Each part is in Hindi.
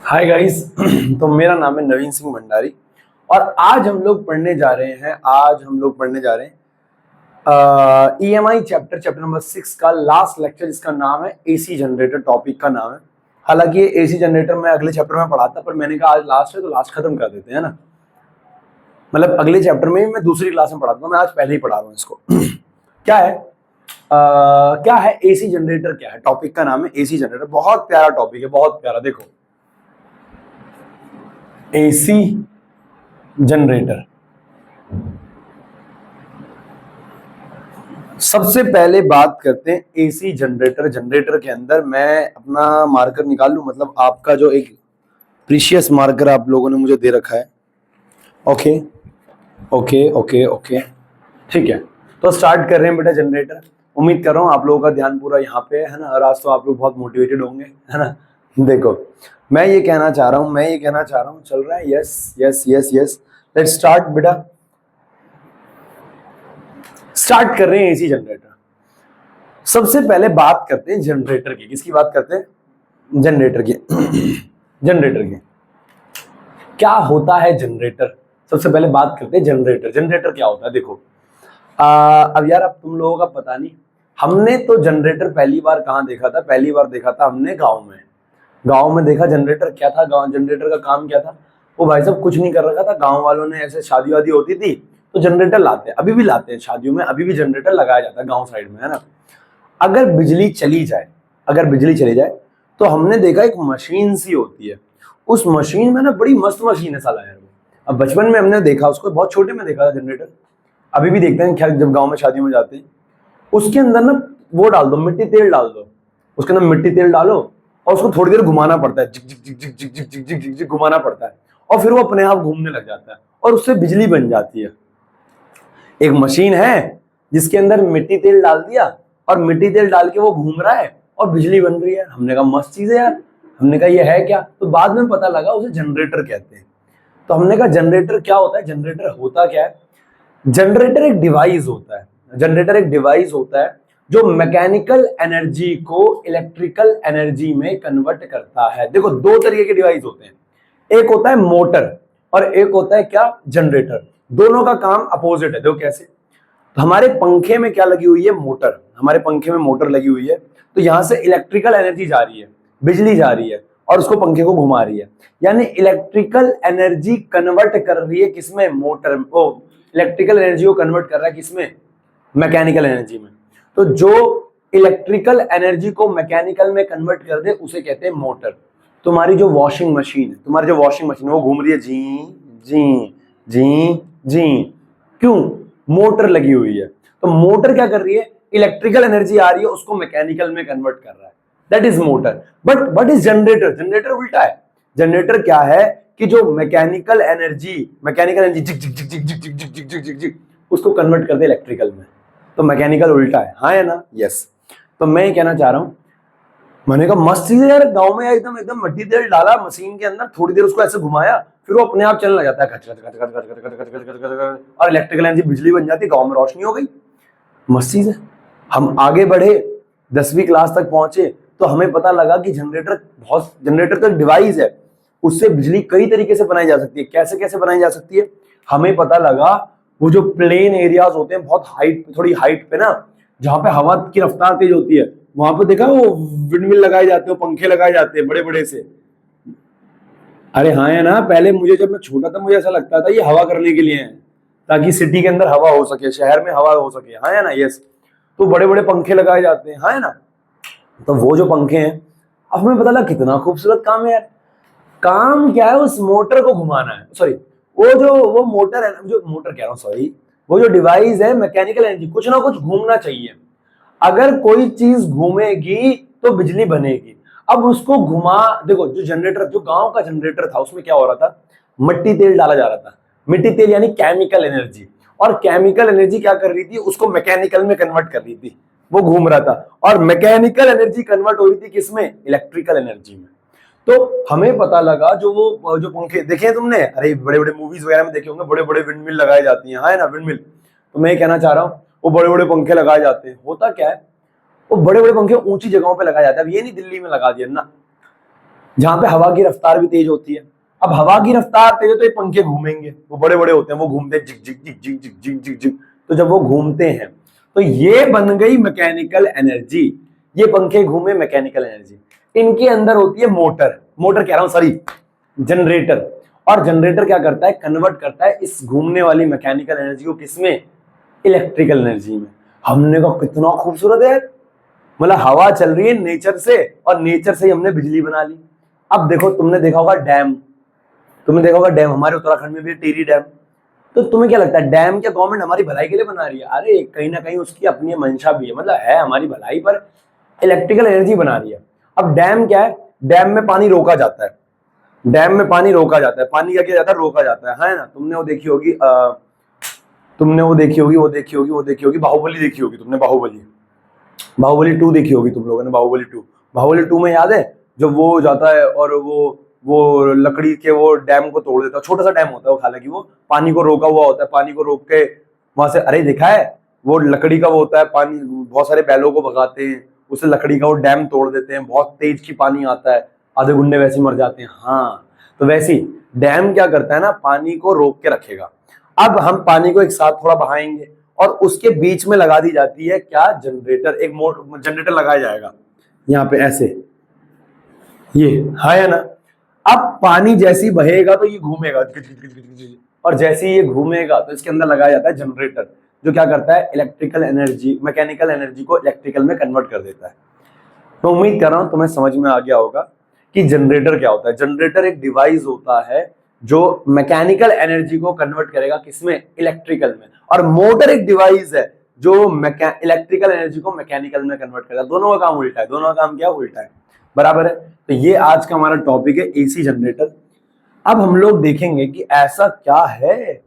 Hi guys. तो मेरा नाम है नवीन सिंह भंडारी और आज हम लोग पढ़ने जा रहे हैं ईएमआई चैप्टर नंबर 6 का लास्ट लेक्चर, जिसका नाम है एसी जनरेटर। टॉपिक का नाम है, हालांकि ये एसी जनरेटर मैं अगले चैप्टर में पढ़ाता, पर मैंने कहा आज लास्ट है तो लास्ट खत्म कर देते हैं ना। मतलब अगले चैप्टर में मैं दूसरी क्लास में पढ़ाता हूँ, मैं आज पहले ही पढ़ा रहा हूँ इसको। क्या है एसी जनरेटर? क्या है? टॉपिक का नाम है एसी जनरेटर। बहुत प्यारा टॉपिक है, बहुत प्यारा। देखो, एसी जनरेटर। सबसे पहले बात करते हैं एसी जनरेटर। जनरेटर के अंदर मैं अपना मार्कर निकाल लूं, मतलब आपका जो एक प्रीशियस मार्कर आप लोगों ने मुझे दे रखा है। ओके ओके ओके ओके, ठीक है। तो स्टार्ट कर रहे हैं बेटा जनरेटर। उम्मीद कर रहा हूं आप लोगों का ध्यान पूरा यहाँ पे है ना, और आज तो आप लोग बहुत मोटिवेटेड होंगे, है ना। देखो, मैं ये कहना चाह रहा हूं, चल रहा है। Yes yes yes yes, let's start बेटा। स्टार्ट कर रहे हैं एसी जनरेटर। सबसे पहले बात करते हैं जनरेटर की। किसकी बात करते हैं? जनरेटर की। जनरेटर की क्या होता है जनरेटर? सबसे पहले बात करते हैं जनरेटर। जनरेटर क्या होता है? देखो, अब यार, अब तुम लोगों का पता नहीं, हमने तो जनरेटर पहली बार कहाँ देखा था? पहली बार देखा था हमने गांव में। गांव में देखा जनरेटर क्या था। गांव जनरेटर का काम क्या था? वो भाई साहब कुछ नहीं कर रखा था। गांव वालों ने ऐसे शादी वादी होती थी तो जनरेटर लाते हैं, अभी भी लाते हैं शादियों में, अभी भी जनरेटर लगाया जाता है गांव साइड में, है ना। अगर बिजली चली जाए तो हमने देखा एक मशीन सी होती है। उस मशीन में ना, बड़ी मस्त मशीन है साला यार। अब बचपन में हमने देखा उसको, बहुत छोटे में देखा था जनरेटर, अभी भी देखते हैं खैर जब गांव में शादियों में जाते हैं। उसके अंदर ना वो डाल दो, मिट्टी तेल डाल दो, उसके अंदर मिट्टी तेल डालो और उसको थोड़ी देर घुमाना पड़ता है, जिक जिक जिक जिक जिक जिक जिक जिक जिक जिक घुमाना पड़ता है, और फिर वो अपने आप घूमने लग जाता है और उससे बिजली बन जाती है। एक मशीन है जिसके अंदर मिट्टी तेल डाल दिया और मिट्टी तेल डाल के वो घूम रहा है और बिजली बन रही है। हमने कहा मस्त चीज है यार। हमने कहा ये है क्या? तो बाद में पता लगा उसे जनरेटर कहते हैं। तो हमने कहा जनरेटर क्या होता है? जनरेटर होता क्या है? जनरेटर एक डिवाइस होता है जो मैकेनिकल एनर्जी को इलेक्ट्रिकल एनर्जी में कन्वर्ट करता है। देखो, दो तरीके के डिवाइस होते हैं, एक होता है मोटर और एक होता है क्या? जनरेटर। दोनों का काम अपोजिट है। देखो कैसे, तो हमारे पंखे में क्या लगी हुई है? मोटर। हमारे पंखे में मोटर लगी हुई है, तो यहां से इलेक्ट्रिकल एनर्जी जा रही है, बिजली जा रही है और उसको पंखे को घुमा रही है। यानी इलेक्ट्रिकल एनर्जी कन्वर्ट कर रही है किसमें? मोटर। ओ, इलेक्ट्रिकल एनर्जी को कन्वर्ट कर रहा है किसमें? मैकेनिकल एनर्जी में। तो जो इलेक्ट्रिकल एनर्जी को मैकेनिकल में कन्वर्ट कर दे उसे कहते हैं मोटर। तुम्हारी जो वॉशिंग मशीन है वो घूम रही है, जी जी जी जी, क्यों? मोटर लगी हुई है। तो मोटर क्या कर रही है? इलेक्ट्रिकल एनर्जी आ रही है, उसको मैकेनिकल में कन्वर्ट कर रहा है, that is motor. But what is generator? Generator उल्टा है। जनरेटर क्या है कि जो मैकेनिकल एनर्जी जिक जिक जिक जिक जिक जिक जिक जिक जिक जिक जिक उसको कन्वर्ट कर दे इलेक्ट्रिकल में। तो मैकेनिकल उल्टा है, हाँ या ना? यस। तो मैं ये कहना चाह रहा हूं, मैंने कहा मस्त चीज है यार। गांव में एकदम एकदम मिट्टी तेल डाला मशीन के अंदर, थोड़ी देर उसको ऐसे घुमाया, फिर वो अपने आप चलने लग जाता है, खच खच खच खच खच खच खच खच खच खच, और इलेक्ट्रिकल एनर्जी बिजली बन जाती है, गांव में रोशनी हो गई। मस्त चीज है। हम आगे बढ़े, 10वीं क्लास तक पहुंचे तो हमें पता लगा कि जनरेटर तो एक डिवाइस है, उससे बिजली कई तरीके से बनाई जा सकती है। कैसे कैसे बनाई जा सकती है? हमें पता लगा वो जो प्लेन एरियाज होते हैं, बहुत हाइट, थोड़ी हाइट पे ना, जहां पे हवा की रफ्तार तेज होती है, वहां पे देखा वो विंडमिल लगाए जाते हैं, पंखे लगाए जाते हैं बड़े बड़े से। अरे हाँ है ना, पहले मुझे, जब मैं छोटा था, मुझे ऐसा लगता था ये हवा करने के लिए है, ताकि सिटी के अंदर हवा हो सके, शहर में हवा हो सके, हाँ है ना? यस। तो बड़े बड़े पंखे लगाए जाते हैं, हाँ है ना? तो वो जो पंखे हैं, अब हमें पता लगा कितना खूबसूरत काम है यार। काम क्या है? उस मोटर को घुमाना है। सॉरी, वो मोटर है, जो मोटर कह रहा हूँ, सॉरी, वो जो डिवाइस है, मैकेनिकल एनर्जी, कुछ ना कुछ घूमना चाहिए। अगर कोई चीज घूमेगी तो बिजली बनेगी। अब उसको घुमा, देखो, जो जनरेटर, जो गांव का जनरेटर था, उसमें क्या हो रहा था? मिट्टी तेल डाला जा रहा था। मिट्टी तेल यानी केमिकल एनर्जी, और केमिकल एनर्जी क्या कर रही थी? उसको मैकेनिकल में कन्वर्ट कर रही थी। वो घूम रहा था और मैकेनिकल एनर्जी कन्वर्ट हो रही थी किसमें? इलेक्ट्रिकल एनर्जी में। तो हमें पता लगा, जो पंखे देखे हैं तुमने, अरे बड़े बड़े मूवीज वगैरह में देखे होंगे, बड़े बड़े विंडमिल लगाई जाती हैं, हाँ है ना? विंडमिल। तो मैं कहना चाह रहा हूँ, वो बड़े बड़े पंखे लगाए जाते हैं। होता क्या है? वो बड़े बड़े पंखे ऊंची जगहों पे लगाए जाते हैं। अब ये नहीं दिल्ली में लगा दिया ना, जहां पे हवा की रफ्तार भी तेज होती है। अब हवा की रफ्तार तेज है तो ये पंखे घूमेंगे, वो बड़े बड़े होते हैं, वो घूमते हैं जिक जिक जिक जिक जिक जिक जिक जिक। तो जब वो घूमते हैं तो ये बन गई मैकेनिकल एनर्जी। ये पंखे घूमे मैकेनिकल एनर्जी। इनके अंदर होती है मोटर, मोटर कह रहा हूं सॉरी, जनरेटर। और जनरेटर क्या करता है, कन्वर्ट करता है इस घूमने वाली मैकेनिकल एनर्जी को किसमें, इलेक्ट्रिकल एनर्जी में। हमने कहा कितना खूबसूरत है, मतलब हवा चल रही है नेचर से और नेचर से ही हमने बिजली बना ली। अब देखो, तुमने देखा होगा डैम, तुमने देखा होगा डैम, हमारे उत्तराखंड में भी टिहरी डैम। तो तुम्हें क्या लगता है, डैम क्या गवर्नमेंट हमारी भलाई के लिए बना रही है? अरे कहीं ना कहीं उसकी अपनी मंशा भी है, मतलब है हमारी भलाई, पर इलेक्ट्रिकल एनर्जी बना रही है। अब डैम क्या है, डैम में पानी रोका जाता है, डैम में पानी रोका जाता है। पानी क्या किया जाता है, रोका जाता है ना। तुमने वो देखी होगी, तुमने वो देखी होगी, वो देखी होगी, वो देखी होगी, बाहुबली देखी होगी तुमने, बाहुबली, बाहुबली 2 देखी होगी तुम लोगों ने, बाहुबली 2। बाहुबली 2 में याद है जब वो जाता है और वो लकड़ी के वो डैम को तोड़ देता है, छोटा सा डैम होता है वो, हालांकि वो पानी को रोका हुआ होता है, पानी को रोक के वहां से, अरे देखा है, वो लकड़ी का वो होता है, पानी बहुत सारे बैलों को भगाते हैं, उसे लकड़ी का वो डैम तोड़ देते हैं, बहुत तेज की पानी आता है, आधे गुंडे वैसे मर जाते हैं। हाँ, तो वैसे ही डैम क्या करता है ना, पानी को रोक के रखेगा। अब हम पानी को एक साथ थोड़ा बहाएंगे और उसके बीच में लगा दी जाती है क्या, जनरेटर। एक जनरेटर लगाया जाएगा यहाँ पे ऐसे, ये है ना। अब पानी जैसे ही बहेगा तो ये घूमेगा, और जैसे ही ये घूमेगा तो इसके अंदर लगाया जाता है जनरेटर, जो क्या करता है, इलेक्ट्रिकल एनर्जी, मैकेनिकल एनर्जी को इलेक्ट्रिकल में कन्वर्ट कर देता है। तो उम्मीद कर रहा हूं तुम्हें समझ में आ गया होगा कि जनरेटर क्या होता है। जनरेटर एक डिवाइस होता है जो मैकेनिकल एनर्जी को कन्वर्ट करेगा किसमें, इलेक्ट्रिकल में। और मोटर एक डिवाइस है जो इलेक्ट्रिकल एनर्जी को मैकेनिकल में कन्वर्ट करेगा। दोनों का काम उल्टा है, दोनों का काम क्या, उल्टा है, बराबर है। तो ये आज का हमारा टॉपिक है, एसी जनरेटर। अब हम लोग देखेंगे कि ऐसा क्या है,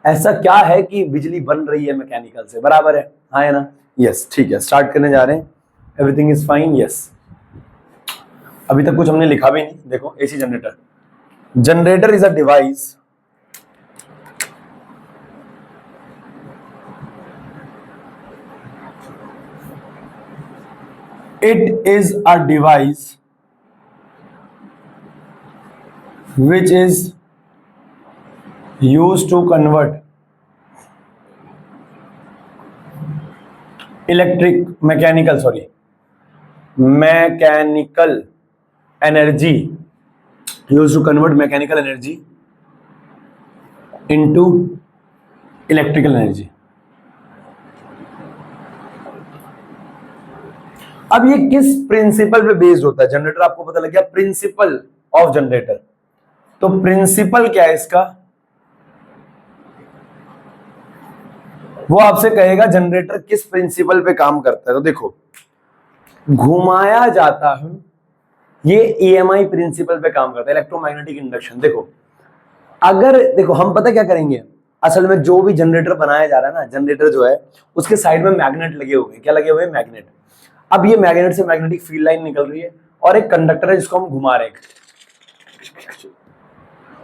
ऐसा क्या है कि बिजली बन रही है मैकेनिकल से, बराबर है, हाँ है ना। यस, ठीक है, स्टार्ट करने जा रहे हैं। Everything is fine, yes. अभी तक कुछ हमने लिखा भी नहीं, देखो AC generator. Generator is a device it is a device which is used to convert mechanical energy, used to convert mechanical energy into electrical energy। अब ये किस प्रिंसिपल पे बेस्ड होता है जनरेटर, आपको पता लग गया, प्रिंसिपल ऑफ जनरेटर। तो प्रिंसिपल क्या है इसका, वो आपसे कहेगा जनरेटर किस प्रिंसिपल पे काम करता है। तो देखो, घुमाया जाता है, ये ईएमआई प्रिंसिपल पे काम करता है, इलेक्ट्रोमैग्नेटिक इंडक्शन। देखो, अगर देखो हम पता क्या करेंगे, असल में जो भी जनरेटर बनाया जा रहा है ना, जनरेटर जो है उसके साइड में मैग्नेट लगे हुए हैं। क्या लगे हुए हैं, मैग्नेट। अब ये मैग्नेट से मैग्नेटिक फील्ड लाइन निकल रही है और एक कंडक्टर है जिसको हम घुमा रहे हैं।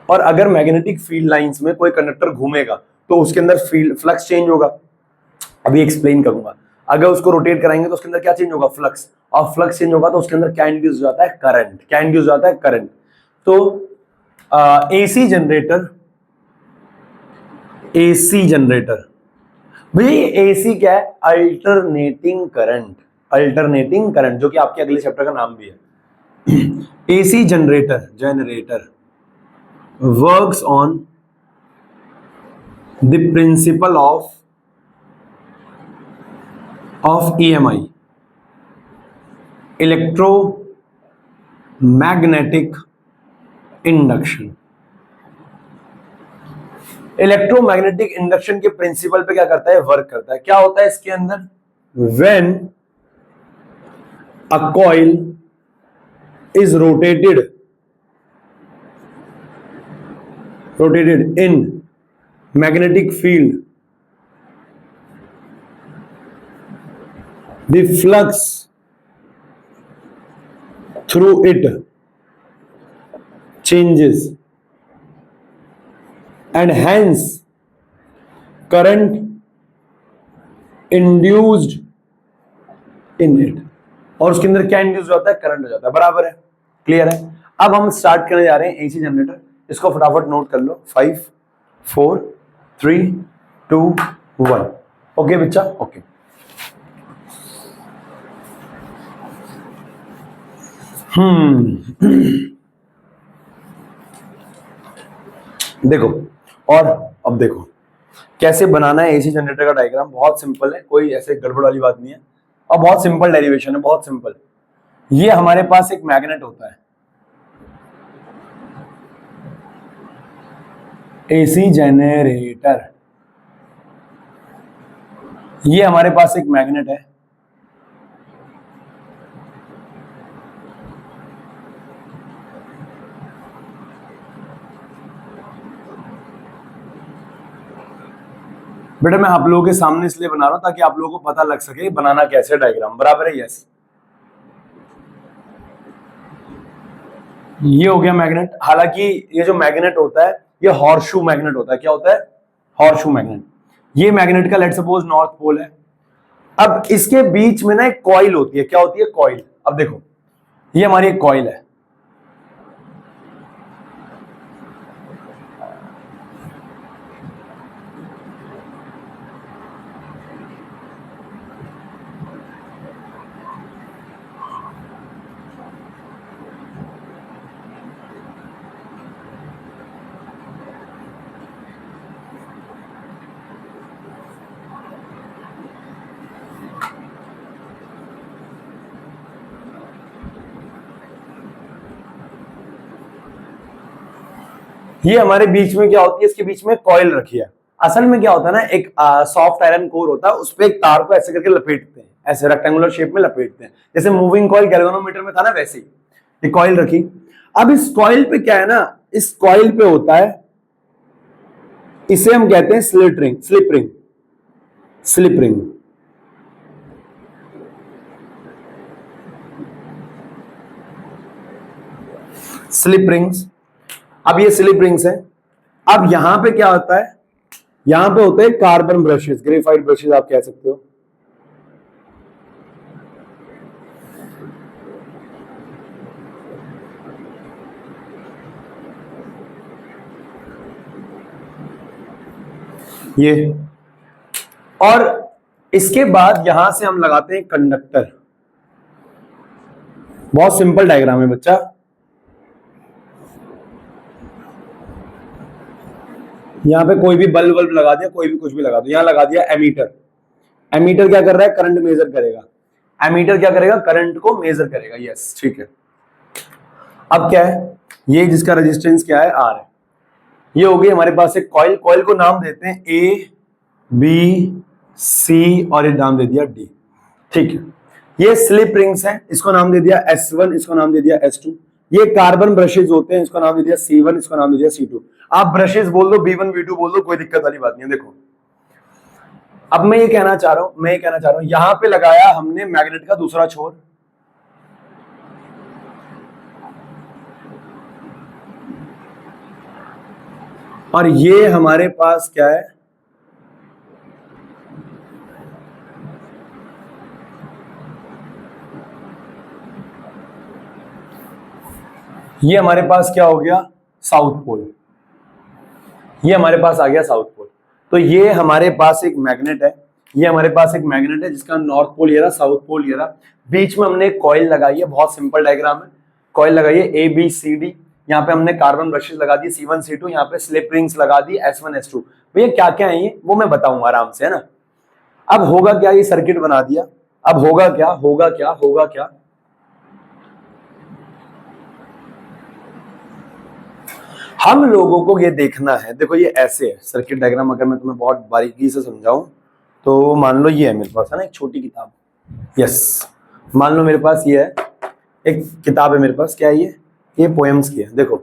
और अगर मैग्नेटिक फील्ड लाइंस में कोई कंडक्टर घूमेगा तो उसके अंदर फील्ड फ्लक्स चेंज होगा, अभी एक्सप्लेन करूंगा। अगर उसको रोटेट कराएंगे तो उसके अंदर क्या चेंज होगा, फ्लक्स। और फ्लक्स चेंज होगा तो उसके अंदर क्या इंड्यूस हो जाता है, करंट। क्या इंड्यूस हो जाता है, करंट। तो एसी जनरेटर, एसी जनरेटर भाई, एसी क्या है, अल्टरनेटिंग करंट, अल्टरनेटिंग करंट, जो कि आपके अगले चैप्टर का नाम भी है। AC generator, generator works on the principle of EMI, electromagnetic induction. Electromagnetic induction के प्रिंसिपल पे क्या करता है, वर्क करता है। क्या होता है इसके अंदर, when a coil is rotated in magnetic field, the flux through it changes and hence current induced inlet, और उसके अंदर क्या इंड्यूस होता है, करंट हो जाता है, बराबर है, क्लियर है। अब हम स्टार्ट करने जा रहे हैं एसी जनरेटर, इसको फटाफट नोट कर लो, 5 4 3 2 1। ओके बच्चा, ओके। देखो, और अब देखो कैसे बनाना है एसी जनरेटर का डायग्राम, बहुत सिंपल है, कोई ऐसे गड़बड़ वाली बात नहीं है, और बहुत सिंपल डेरिवेशन है, बहुत सिंपल। ये हमारे पास एक मैग्नेट होता है, एसी जनरेटर, ये हमारे पास एक मैग्नेट है, बेटा मैं आप लोगों के सामने इसलिए बना रहा हूं ताकि आप लोगों को पता लग सके बनाना कैसे डायग्राम, बराबर है, यस। ये हो गया मैग्नेट। हालांकि ये जो मैग्नेट होता है ये हॉर्सशू मैग्नेट होता है, क्या होता है, हॉर्सशू मैग्नेट। ये मैग्नेट का लेट सपोज नॉर्थ पोल है। अब इसके बीच में ना एक कॉइल होती है, क्या होती है, कॉइल। अब देखो ये हमारी एक कॉइल है, ये हमारे बीच में क्या होती है, इसके बीच में कॉइल रखी है। असल में क्या होता है ना, एक सॉफ्ट आयरन कोर होता है, उस पे एक तार को ऐसे करके लपेटते हैं, ऐसे रेक्टेंगुलर शेप में लपेटते हैं, जैसे मूविंग कॉइल गैल्वेनोमीटर में था ना, वैसे ही ये कॉइल रखी। अब इस कॉइल पे क्या है ना, इस कॉइल पे होता है, इसे हम कहते हैं slip ring, slip ring, slip ring. Slip rings, अब ये स्लिप रिंग्स है। अब यहां पे क्या होता है, यहां पे होते हैं कार्बन ब्रशेस, ग्रेफाइट ब्रशेस आप कह सकते हो। ये, और इसके बाद यहां से हम लगाते हैं कंडक्टर। बहुत सिंपल डायग्राम है बच्चा। यहां पे कोई भी बल्ब वल्ब लगा दिया, कोई भी कुछ भी लगा दो, यहां लगा दिया एमीटर। एमीटर क्या कर रहा है, करंट मेजर करेगा। एमीटर क्या करेगा, करंट को मेजर करेगा, यस ठीक है। अब क्या है, ये जिसका रेजिस्टेंस क्या है, आर है। ये हो गई हमारे पास एक कॉइल, कॉइल को नाम देते हैं ए बी सी और ये नाम दे दिया डी, ठीक है। ये स्लिप रिंग्स हैं, इसको नाम दे दिया S1, इसको नाम दे दिया S2। ये कार्बन ब्रशेज होते हैं, इसको नाम दे दिया C1, इसको नाम दे दिया C2। आप ब्रशेज बोल दो, B1 B2 बोल दो, कोई दिक्कत वाली बात नहीं है। देखो अब मैं ये कहना चाह रहा हूं, यहां पे लगाया हमने मैग्नेट का दूसरा छोर, और ये हमारे पास क्या है, ये हमारे पास क्या हो गया, साउथ पोल। ये हमारे पास आ गया साउथ पोल। तो ये हमारे पास एक मैग्नेट है, ये हमारे पास एक मैग्नेट है जिसका नॉर्थ पोल ये रहा, साउथ पोल ये रहा। बीच में हमने कॉइल लगाई है, बहुत सिंपल डायग्राम है। कॉइल लगाई है ए बी सी डी, यहाँ पे हमने कार्बन ब्रशेस लगा दी C1 C2, यहाँ पे स्लिप रिंग्स लगा दी S1 S2। भैया क्या क्या है ये वो मैं बताऊंगा आराम से, है ना। अब होगा क्या, ये सर्किट बना दिया। अब होगा क्या, होगा क्या, होगा क्या, हम लोगों को ये देखना है। देखो ये ऐसे है सर्किट डायग्राम, अगर मैं तुम्हें बहुत बारीकी से समझाऊं तो मान लो ये है मेरे पास, है ना, एक छोटी किताब, यस मान लो मेरे पास ये है, एक किताब है मेरे पास, क्या है ये पोएम्स की है, देखो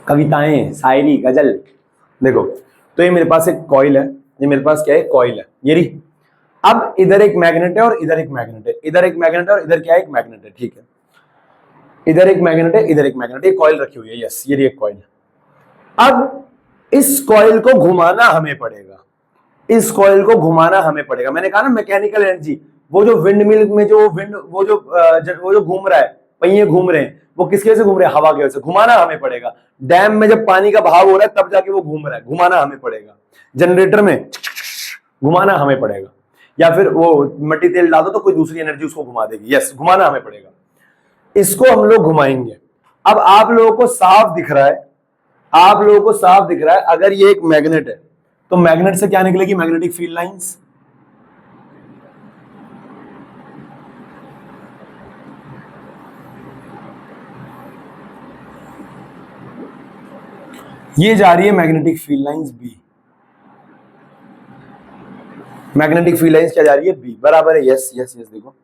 कविताएं, शायरी, गजल। देखो तो ये मेरे पास एक कॉइल है, ये मेरे पास क्या है, कॉइल है ये रही। अब इधर एक मैग्नेट है और इधर एक मैग्नेट है, इधर एक मैग्नेट है और इधर क्या है, एक मैग्नेट है, ठीक है। इधर एक मैग्नेट है, इधर एक मैग्नेट है, कॉइल रखी हुई है, यस ये एक कॉइल है। अब इस कॉइल को घुमाना हमें पड़ेगा, इस कॉइल को घुमाना हमें पड़ेगा। मैंने कहा ना मैकेनिकल एनर्जी, वो जो विंड मिल में जो विंड वो जो घूम रहा है, पहिए घूम रहे हैं, वो किसके वजह से घूम रहे हैं? हवा की वजह से। घुमाना हमें पड़ेगा। डैम में जब पानी का बहाव हो रहा है तब जाके वो घूम रहा है, घुमाना हमें पड़ेगा। जनरेटर में घुमाना हमें पड़ेगा, या फिर वो मट्टी तेल डाल दो तो कोई दूसरी एनर्जी उसको घुमा देगी। यस, घुमाना हमें पड़ेगा। इसको हम लोग घुमाएंगे। अब आप लोगों को साफ दिख रहा है, आप लोगों को साफ दिख रहा है, अगर ये एक मैग्नेट है तो मैग्नेट से क्या निकलेगी? Magnetic field lines. ये जा रही है magnetic field lines B. Magnetic field lines क्या जा रही है? बी, बराबर है। Yes yes yes. देखो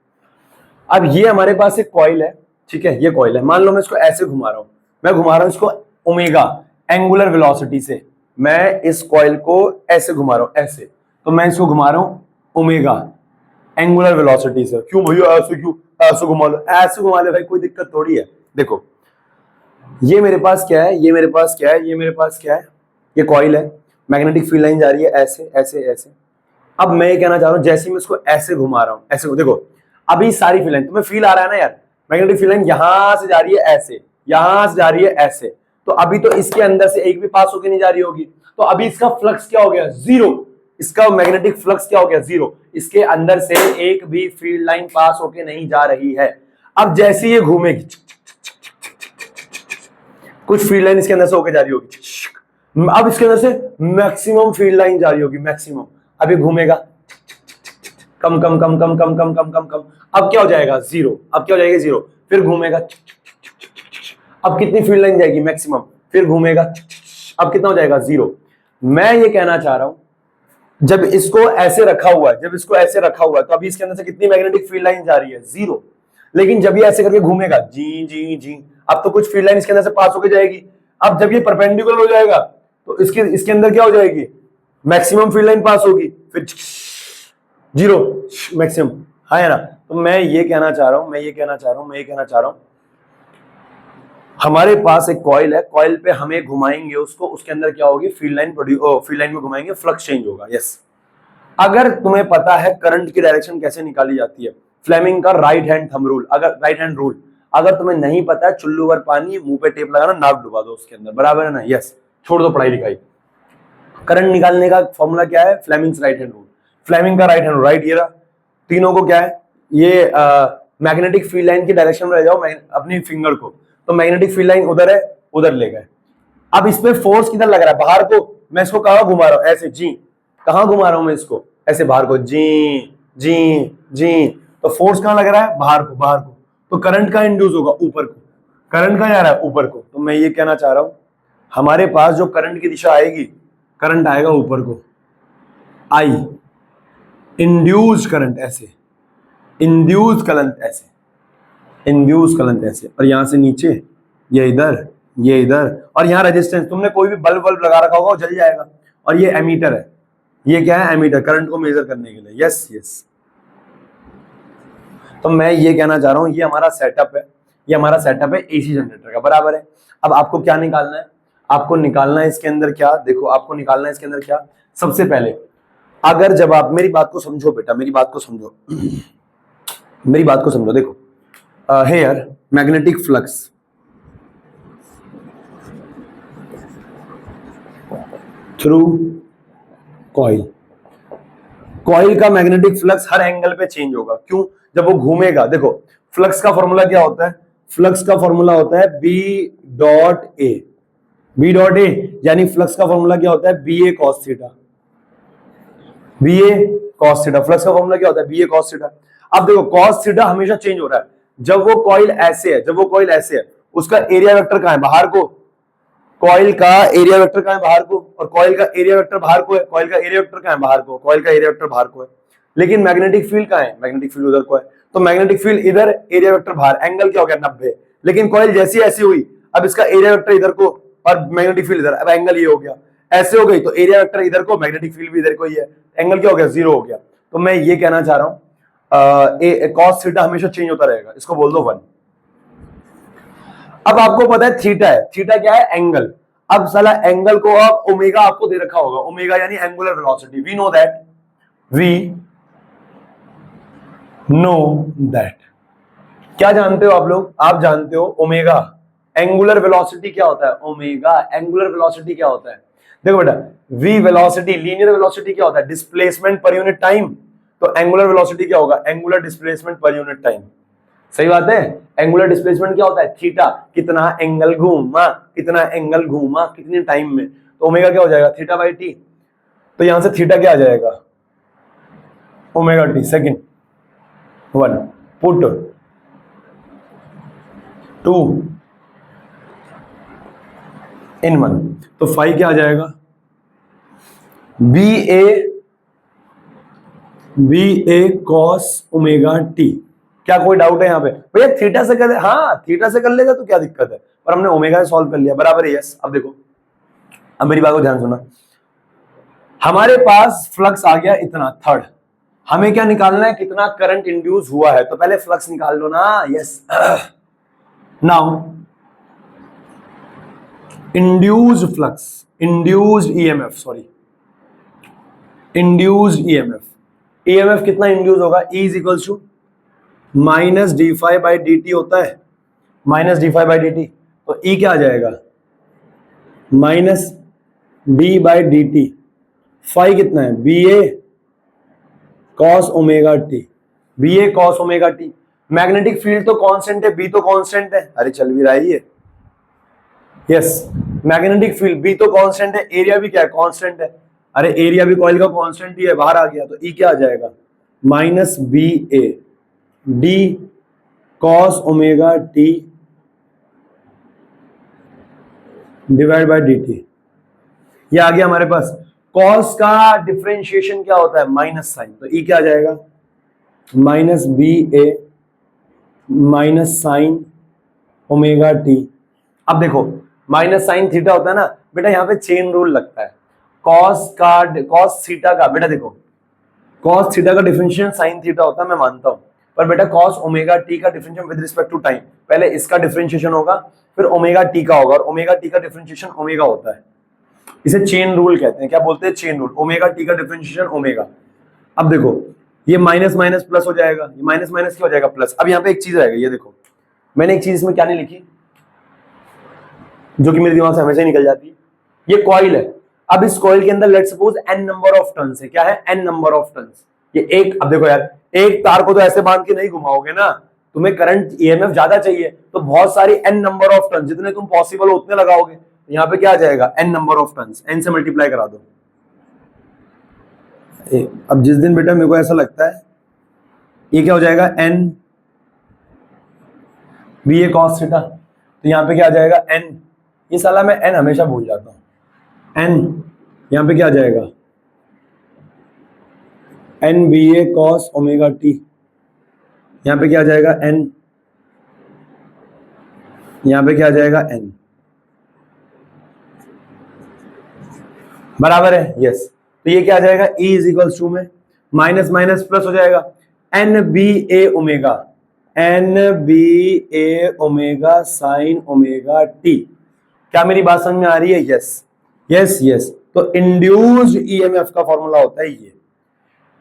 अब ये हमारे पास एक कॉइल है, ठीक है, ये कॉइल है। मान लो मैं इसको ऐसे घुमा रहा हूं, मैं घुमा रहा हूं इसको ओमेगा एंगुलर वेलोसिटी से। मैं इस कॉइल को ऐसे घुमा रहा हूं, ऐसे, तो मैं इसको घुमा रहा हूं ओमेगा एंगुलर वेलोसिटी से। क्यों भैया ऐसे क्यों? ऐसे घुमा लो, ऐसे घुमा ले भाई, कोई दिक्कत थोड़ी है। देखो ये मेरे पास क्या है, ये मेरे पास क्या है, ये मेरे पास क्या है? ये कॉइल है, मैग्नेटिक फील्ड लाइन जा रही है ऐसे ऐसे ऐसे। अब मैं ये कहना चाह रहा हूं, जैसे मैं इसको ऐसे घुमा रहा हूं, ऐसे देखो, अभी सारी फील्ड लाइन तुम्हें फील आ रहा है ना यार? मैग्नेटिक फील्ड लाइन यहां से जा रही है ऐसे, यहां से जा रही है ऐसे, तो अभी तो इसके अंदर से एक भी पास होकर नहीं जा रही होगी, तो अभी इसका फ्लक्स क्या हो गया? जीरो। इसका मैग्नेटिक फ्लक्स क्या हो गया? जीरो। इसके अंदर से एक भी फील्ड लाइन पास होके नहीं जा रही है। अब जैसे ये घूमेगी, कुछ फील्ड लाइन इसके अंदर से होके जा रही होगी, अब इसके अंदर से मैक्सिमम फील्ड लाइन जा रही होगी, मैक्सिमम। अभी घूमेगा, कम कम कम कम कम कम कम कम कम, अब क्या हो जाएगा? जीरो। अब क्या हो जाएगा? जीरो। फिर घूमेगा, अब कितनी फील्ड लाइन जाएगी? मैक्सिमम। फिर घूमेगा, अब कितना हो जाएगा? जीरो। मैं ये कहना चाह रहा हूं, जब इसको ऐसे रखा हुआ है, जब इसको ऐसे रखा हुआ है, तो अभी इसके अंदर से कितनी मैग्नेटिक फील्ड लाइन जा रही है? जीरो। लेकिन जब ये ऐसे करके घूमेगा, जी जी जी, अब तो कुछ फील्ड लाइन इसके अंदर से पास होकर जाएगी। अब जब ये परपेंडिकुलर हो जाएगा तो इसके अंदर क्या हो जाएगी? मैक्सिमम फील्ड लाइन पास होगी, फिर जीरो मैक्सिमम, है ना? तो मैं ये कहना चाह रहा हूं, हमारे पास एक कॉइल है, कॉइल पे हमें घुमाएंगे उसको, उसके अंदर क्या होगी? फील्ड लाइन में घुमाएंगे, फ्लक्स चेंज होगा। यस। अगर तुम्हें पता है करंट की डायरेक्शन कैसे निकाली जाती है, फ्लेमिंग का राइट हैंड थंब रूल, अगर तुम्हें नहीं पता है, चुल्लू भर पानी, मुंह पे टेप लगाना, नाक डुबा दो उसके अंदर, बराबर है ना? यस, छोड़ दो पढ़ाई लिखाई। करंट निकालने का फॉर्मूला क्या है? Fleming's right hand rule. Fleming का राइट हैंड रूल, राइट, ये रहा। तीनों को क्या है? ये मैग्नेटिक फील्ड लाइन की डायरेक्शन में ले जाओ अपनी फिंगर को, तो मैग्नेटिक फील्ड लाइन उधर है, उधर ले गए। अब इसमें फोर्स किधर लग रहा है? बाहर को। मैं इसको कहां घुमा रहा हूं? ऐसे, जी। कहां घुमा रहा हूं मैं इसको? ऐसे बाहर को, जी जी जी। तो फोर्स कहां लग रहा है? बाहर को, बाहर को। तो करंट का इंड्यूस होगा ऊपर को, करंट कहां जा रहा है? ऊपर को। तो मैं ये कहना चाह रहा हूं, हमारे पास जो करंट की दिशा आएगी, करंट आएगा ऊपर को, आई इंड्यूस करंट ऐसे, इंड्यूस करंट ऐसे, इंड्यूस करंट ऐसे, और यहां से नीचे ये इधर, ये इधर, और यहां रेजिस्टेंस, तुमने कोई भी बल्ब लगा रखा होगा वो जल जाएगा। और ये एमीटर है, ये क्या है? एमीटर, करंट को मेजर करने के लिए। Yes yes. तो मैं ये कहना चाह रहा हूं, ये हमारा सेटअप है, ये हमारा सेटअप है एसी जनरेटर का, बराबर है। अब आपको क्या निकालना है? आपको निकालना है इसके अंदर क्या? देखो, आपको निकालना है इसके अंदर क्या? सबसे पहले, अगर जब आप मेरी बात को समझो बेटा, मेरी बात को समझो मेरी बात को समझो। देखो, here magnetic flux through coil, coil का मैग्नेटिक फ्लक्स हर एंगल पे चेंज होगा। क्यों? जब वो घूमेगा। देखो, फ्लक्स का फॉर्मूला क्या होता है? फ्लक्स का फॉर्मूला होता है B dot A, B dot A, यानी फ्लक्स का फॉर्मूला क्या होता है? B A cos theta, B A cos theta. Flux का फॉर्मूला क्या होता है? B A cos theta. अब देखो, कॉस थीटा हमेशा चेंज हो रहा है। जब वो कॉइल ऐसे है, जब वो कॉइल ऐसे है, उसका एरिया वेक्टर कहां है? बाहर को। कॉइल का एरिया वेक्टर कहां है? बाहर को। और कॉइल का एरिया वेक्टर बाहर को है। कॉइल का एरिया वेक्टर कहां है? बाहर को। कॉइल का एरिया वेक्टर बाहर को है। लेकिन मैग्नेटिक फील्ड कहां है? मैग्नेटिक फील्ड उधर को है। तो मैग्नेटिक फील्ड इधर, एरिया वेक्टर बाहर, एंगल क्या हो गया? 90। लेकिन कॉइल जैसी ऐसी हुई, अब इसका एरिया वेक्टर इधर को और मैग्नेटिक फील्ड इधर, अब एंगल ये हो गया। ऐसे हो गई तो एरिया वेक्टर इधर को, मैग्नेटिक फील्ड भी इधर को ही है, एंगल क्या हो गया? जीरो हो गया। तो मैं ये कहना चाह रहा हूं, कॉस थीटा हमेशा चेंज होता रहेगा, इसको बोल दो 1। अब आपको पता है थीटा है, थीटा क्या है? एंगल। अब साला एंगल को आप ओमेगा आपको दे रखा होगा, ओमेगा यानी angular velocity. We know that, we know that. क्या जानते हो आप लोग? आप जानते हो ओमेगा एंगुलर वेलोसिटी क्या होता है? ओमेगा एंगुलर वेलोसिटी क्या होता है? देखो बेटा, v वेलोसिटी, लीनियर वेलोसिटी क्या होता है? Displacement per unit time. तो एंगुलर वेलोसिटी क्या होगा? Angular displacement per unit time. सही बात है। एंगुलर डिस्प्लेसमेंट क्या होता है? थीटा, कितना एंगल घूमा, कितना एंगल घूमा कितने टाइम में। तो ओमेगा क्या हो जाएगा? Theta by T. तो यहां से थीटा क्या आ जाएगा? ओमेगा टी सेकेंड 1 पुट 2 इन 1। तो फाइव क्या आ जाएगा? B A cos omega T. क्या कोई डाउट है यहाँ पे? भैया थीटा से कर, हाँ थीटा से कर लेगा तो क्या दिक्कत है, पर हमने ओमेगा से सॉल्व कर लिया, बराबर है। यस। अब देखो, अब मेरी बात को ध्यान सुना। हमारे पास फ्लक्स आ गया इतना, थर्ड। हमें क्या निकालना है? कितना करंट इंड्यूस हुआ है। तो पहले फ्लक्स निकाल लो ना। Yes. Now induced flux, induced EMF, sorry induced EMF. EMF कितना इंड्यूस होगा? E is equals to minus D phi by D T होता है, minus D phi by D T. तो E क्या आ जाएगा? Minus D by D T. Phi कितना है? B A cos omega T, B A cos omega T. Magnetic field तो कांस्टेंट है, बी तो कांस्टेंट है। अरे चल भी रहा है ये। यस, मैग्नेटिक फील्ड बी तो कांस्टेंट है, एरिया भी क्या है? कांस्टेंट है। अरे एरिया भी कॉइल का कांस्टेंट ही है, बाहर आ गया। तो ई क्या आ जाएगा? Minus B A D cos omega T divide by D T. ये आ गया हमारे पास। कॉस का डिफरेंशिएशन क्या होता है? Minus sine. तो ई क्या आ जाएगा? Minus B A minus sine omega T. अब देखो, माइनस साइन थीटा होता है ना बेटा, यहां पे चेन रूल लगता है। कॉस थीटा का, बेटा देखो, कॉस थीटा का डिफरेंशिएशन साइन थीटा होता है, मैं मानता हूं। पर बेटा कॉस ओमेगा टी का differentiation with respect to time, पहले इसका डिफरेंशिएशन होगा, फिर ओमेगा टी का होगा, और ओमेगा टी का डिफरेंशिएशन ओमेगा होता है। इसे चेन रूल कहते हैं। क्या बोलते हैं? Chain rule. ओमेगा टी का डिफरेंशिएशन ओमेगा। अब देखो, ये माइनस माइनस प्लस हो जाएगा, ये माइनस माइनस क्या हो जाएगा? प्लस। अब यहाँ पे एक चीज रहेगा, ये देखो, मैंने एक चीज इसमें क्या नहीं लिखी, जो कि मेरे दिमाग से हमेशा ही निकल जाती है। ये कॉइल है। अब इस कॉइल के अंदर let's suppose n number of turns है। क्या है? n number of turns. ये एक, अब देखो यार, एक तार को तो ऐसे बांध के नहीं घुमाओगे ना, तुम्हें करंट ईएमएफ ज्यादा चाहिए, तो बहुत सारी n नंबर ऑफ टर्न्स, जितने तुम पॉसिबल हो उतने लगाओगे। यहाँ पे क्या आ जाएगा? n number of turns, n से मल्टीप्लाई करा दो। अब जिस दिन बेटा मेरे को ऐसा लगता है, ये क्या हो जाएगा? n B A cos theta. तो यहाँ पे क्या आ जाएगा? n। ये साला मैं n हमेशा भूल जाता हूँ। n यहाँ पे क्या आ जाएगा? n B A cos omega T. यहाँ पे क्या आ जाएगा? n। यहाँ पे क्या आ जाएगा? n। बराबर है। यस। तो ये क्या आ जाएगा? E इज इक्वल्स टू में माइनस माइनस प्लस हो जाएगा, n B A omega, n B A omega sine omega T. क्या मेरी बात समझ में आ रही है? Yes yes yes. तो इंड्यूस्ड ईएमएफ का फॉर्मूला होता है ये।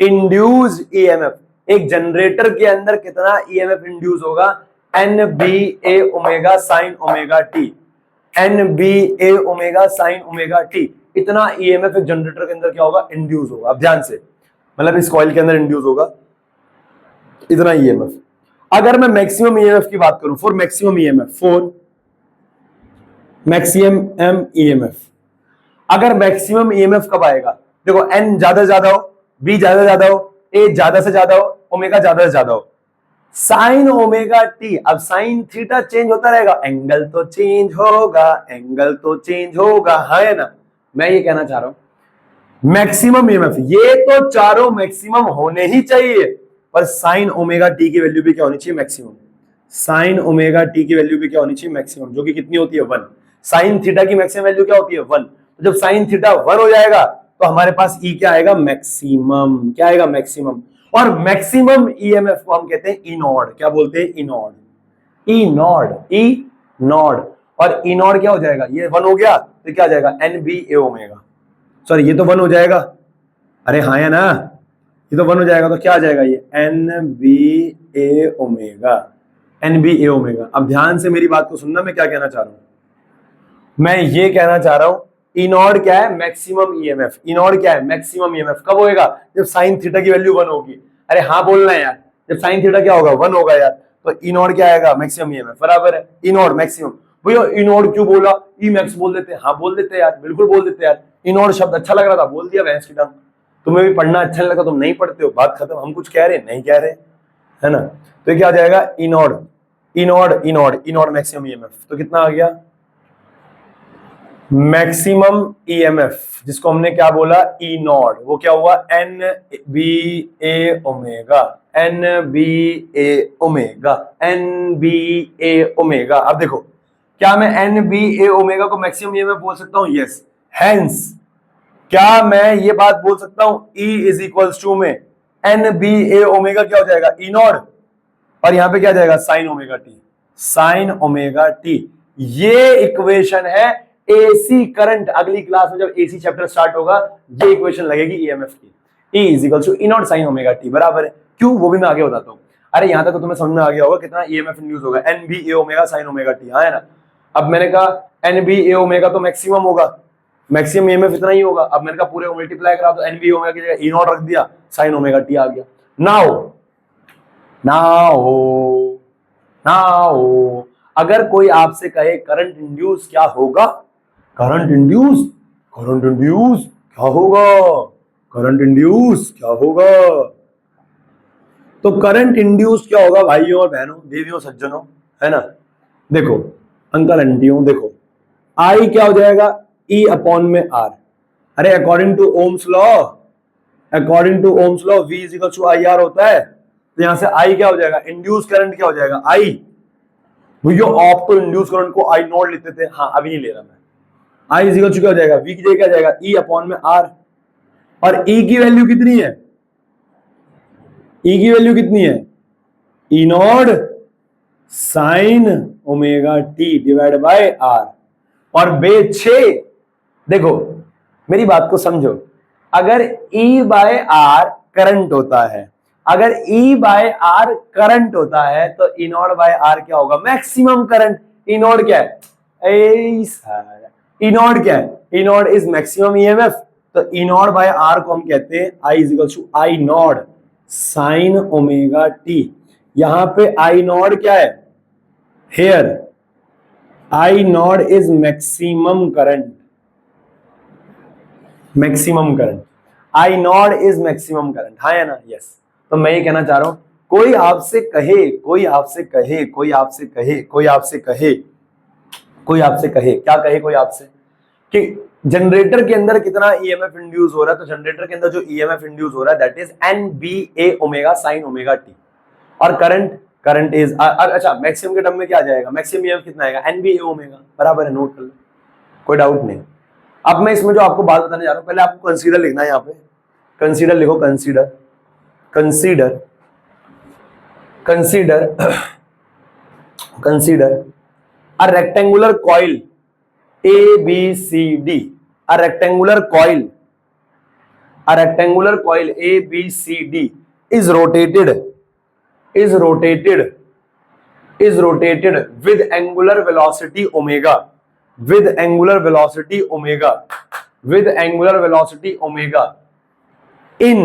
इंड्यूस्ड ईएमएफ, एक जनरेटर के अंदर कितना ईएमएफ इंड्यूस होगा? N B A omega sine omega T, N B A omega sine omega T. इतना ईएमएफ एक जनरेटर के अंदर क्या होगा? इंड्यूस होगा। अब ध्यान से, मतलब इस कॉइल के अंदर इंड्यूस होगा इतना ईएमएफ। अगर मैं मैक्सिमम ईएमएफ की बात करूं, for maximum EMF, for maximum EMF, अगर मैक्सिमम ईएमएफ कब आएगा? देखो, एन ज्यादा से ज्यादा हो, बी ज्यादा से ज्यादा हो, ए ज्यादा से ज्यादा हो, ओमेगा ज्यादा से ज्यादा हो, साइन ओमेगा टी। अब साइन थीटा चेंज होता रहेगा, एंगल तो चेंज होगा, एंगल तो चेंज होगा, है ना। मैं ये कहना चाह रहा हूं मैक्सिमम ईएमएफ, ये तो चारों मैक्सिमम होने ही चाहिए, पर साइन ओमेगा टी की वैल्यू भी क्या होनी चाहिए? मैक्सिमम। साइन ओमेगा टी की वैल्यू भी क्या होनी चाहिए? मैक्सिमम, जो कि कितनी होती है? 1। साइन थीटा की मैक्सिमम वैल्यू क्या होती है? 1। तो जब साइन थीटा 1 हो जाएगा तो हमारे पास ई क्या आएगा? मैक्सिमम। क्या आएगा? मैक्सिमम। और मैक्सिमम ईएमएफ को हम कहते हैं ई नॉड। क्या बोलते हैं? ई नॉड, ई नॉड, ई नॉड। और ई नॉड क्या हो जाएगा? ये 1 हो गया तो क्या आ जाएगा? N B A omega, sorry ये तो 1 हो जाएगा। अरे हाँ या ना? ये तो 1 हो जाएगा, तो क्या आ जाएगा ये NBA ओमेगा, NBA ओमेगा। अब ध्यान से मेरी बात को सुनना, मैं क्या कहना चाह रहा हूं। मैं ये कहना चाह रहा हूं ई नॉट क्या है, मैक्सिमम ईएमएफ। ई नॉट क्या है, मैक्सिमम ईएमएफ। कब होएगा, जब साइन थीटा की वैल्यू 1 होगी। अरे हाँ बोलना है यार, जब साइन थीटा क्या होगा, 1 होगा यार, तो ई नॉट क्या आएगा, मैक्सिमम ईएमएफ बराबर है ई नॉट मैक्सिमम। भैया ई नॉट क्यों बोला, ई मैक्स बोल देते। हाँ बोल देते यार, बिल्कुल बोल देते यार। ई नॉट शब्द अच्छा लग रहा था, बोल दिया भैंस की टांग। तुम्हें भी पढ़ना अच्छा नहीं लगा, तुम नहीं पढ़ते हो, बात खत्म। हम कुछ कह रहे नहीं कह रहे, है ना। तो ये क्या आ जाएगा, E nought, E nought, E nought, E not maximum EMF. तो कितना आ गया, मैक्सिमम ईएमएफ, जिसको हमने क्या बोला, ई नॉट, वो क्या हुआ, NBA omega, NBA omega, NBA omega. अब देखो, क्या मैं NBA ओमेगा को मैक्सिमम ईएमएफ बोल सकता हूं, यस। हेंस क्या मैं ये बात बोल सकता हूं, E इज इक्वल्स टू में NBA ओमेगा क्या हो जाएगा, ई नॉट, और यहां पे क्या जाएगा, sign omega T, sign omega T. ये इक्वेशन है एसी करंट। अगली क्लास में जब एसी चैप्टर स्टार्ट होगा, ये इक्वेशन लगेगी ईएमएफ की। E is equal to E naught sine omega T बराबर है, क्यों वो भी मैं आगे बताता हूं। अरे यहां तक तो तुम्हें समझ में आ गया होगा कितना ईएमएफ इंड्यूस होगा, NBA omega sine omega T, हाँ है ना। अब मैंने कहा NBA ओमेगा तो मैक्सिमम होगा, मैक्सिमम ईएमएफ इतना ही होगा। अब मैंने कहा पूरे को मल्टीप्लाई करा, तो NBA ओमेगा की जगह ई नॉट रख दिया, साइन ओमेगा टी आ गया। नाउ अगर कोई आपसे कहे करंट इंड्यूस क्या होगा, करंट इंड्यूस, करंट इंड्यूस क्या होगा, करंट इंड्यूस क्या होगा, तो करंट इंड्यूस क्या होगा भाइयों और बहनों, देवियों सज्जनों, है ना। देखो अंकल आंटियों, देखो आई क्या हो जाएगा, E अपॉन में R। अरे according to Ohm's law, according to Ohm's law V is equal to IR होता है। तो यहां से I क्या हो जाएगा, इंड्यूस करंट क्या हो जाएगा, I। भैया आप तो इंड्यूस करंट को I नॉट लेते थे, हाँ अभी नहीं ले रहा मैं। I इज इक्वल टू क्या हो जाएगा, V की जगह क्या जाएगा, E अपॉन में R। और E की वैल्यू कितनी है, E की वैल्यू कितनी है, E naught sine omega T divide bye R। और बे 6, देखो मेरी बात को समझो, अगर E बाय R करंट होता है, अगर E बाय R करंट होता है, तो E नॉट बाय R क्या होगा, मैक्सिमम करंट। E नॉट क्या है, E नॉट क्या है, E naught is maximum EMF. तो E नॉट बाय R को हम कहते हैं I is equal to I naught sine omega T. यहां पे I नॉट क्या है, here I naught is maximum current, maximum current, I naught is maximum current, हाँ है ना, यस। तो मैं ये कहना चाह रहा हूं, कोई आपसे कहे, कोई आपसे कहे, कोई आपसे कहे, कोई आपसे कहे, कोई आपसे कहे, क्या कहे कोई आपसे, कि जनरेटर के अंदर कितना ईएमएफ इंड्यूस हो रहा है, तो जनरेटर के अंदर जो ईएमएफ इंड्यूस हो रहा है that is NBA omega sine omega T. और करंट, करंट इज, अच्छा मैक्सिमम के टर्म में क्या आ जाएगा, मैक्सिमम ईएमएफ कितना आएगा, NBA ओमेगा बराबर है, नोट कर लो, कोई डाउट नहीं। अब मैं इसमें जो आपको बात बताने जा रहा हूं, पहले आपको कंसीडर लिखना है, यहाँ पे कंसीडर लिखो, consider, consider, consider, consider a rectangular coil ABCD, a rectangular coil, a rectangular coil ABCD is rotated, is rotated, is rotated with angular velocity omega, with angular velocity omega, with angular velocity omega in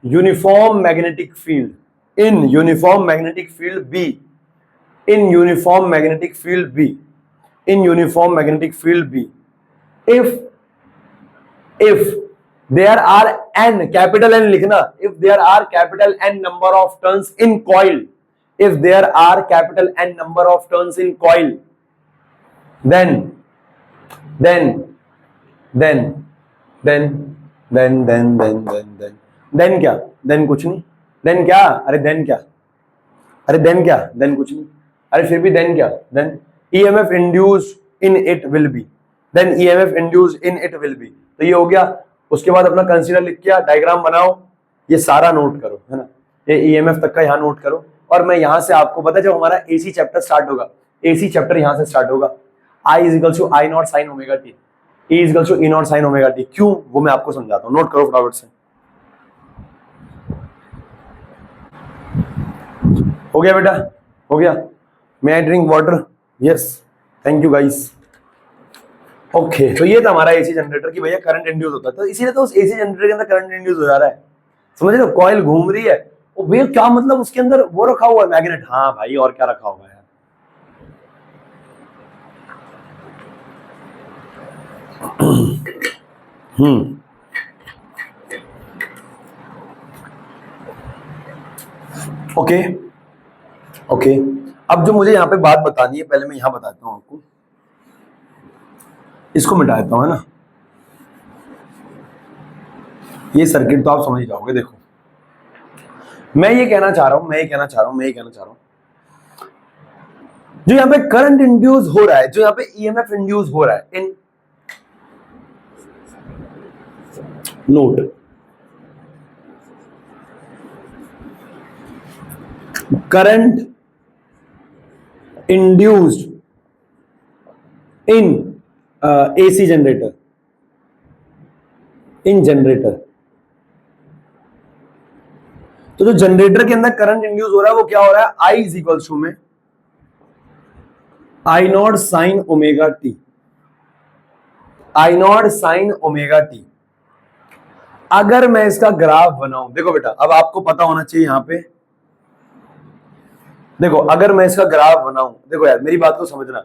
uniform magnetic field, in uniform magnetic field B, in uniform magnetic field B, in uniform magnetic field B. If there are n, capital N लिखना, if there are capital N number of turns in coil, if there are capital N number of turns in coil, then क्या, then कुछ नहीं, then क्या, अरे then क्या, अरे then क्या, then कुछ नहीं, अरे फिर भी then क्या, then EMF induced in it will be, then EMF induced in it will be। तो ये हो गया। उसके बाद अपना कंसीडर लिख के डायग्राम बनाओ, ये सारा नोट करो, है ना, ये EMF तक का यहाँ नोट करो। और मैं यहाँ से आपको पता है जब हमारा AC चैप्टर स्टार्ट होगा, AC चैप्टर यहाँ से स्टार्ट होगा, I is equal to I naught sine omega T, E is equal to E naught sine omega T. क्यों, वो मैं आपको समझाता हूँ, नोट करो फटाफट से। हो गया बेटा, हो गया। May I drink water? Yes, thank you guys. Okay, तो ये था हमारा एसी जनरेटर की भैया करंट इंड्यूस होता है, तो इसीलिए तो उस एसी जनरेटर के अंदर करंट इंड्यूस हो जा रहा है। समझ रहे हो, कॉइल घूम रही है, वो भैया क्या मतलब उसके अंदर वो रखा हुआ है मैग्नेट। हाँ भाई, और क्या रखा हुआ है यार। ओके ओके, अब जो मुझे यहाँ पे बात बतानी है, पहले मैं यहाँ बताता हूँ आपको, इसको मिटा देता हूँ, है ना। ये सर्किट तो आप समझ जाओगे। देखो, मैं ये कहना चाह रहा हूं, जो यहाँ पे करंट इंड्यूस हो रहा है, जो यहाँ पे ईएमएफ इंड्यूस हो रहा है in note, current induced in AC generator, in generator. तो जो जनरेटर के अंदर करंट इंड्यूस हो रहा है वो क्या हो रहा है, आई इज इक्वल टू में I nought sine omega T, I nought sine omega T. अगर मैं इसका ग्राफ बनाऊं, देखो बेटा, अब आपको पता होना चाहिए यहां पे, देखो अगर मैं इसका ग्राफ बनाऊं, देखो यार मेरी बात को समझना,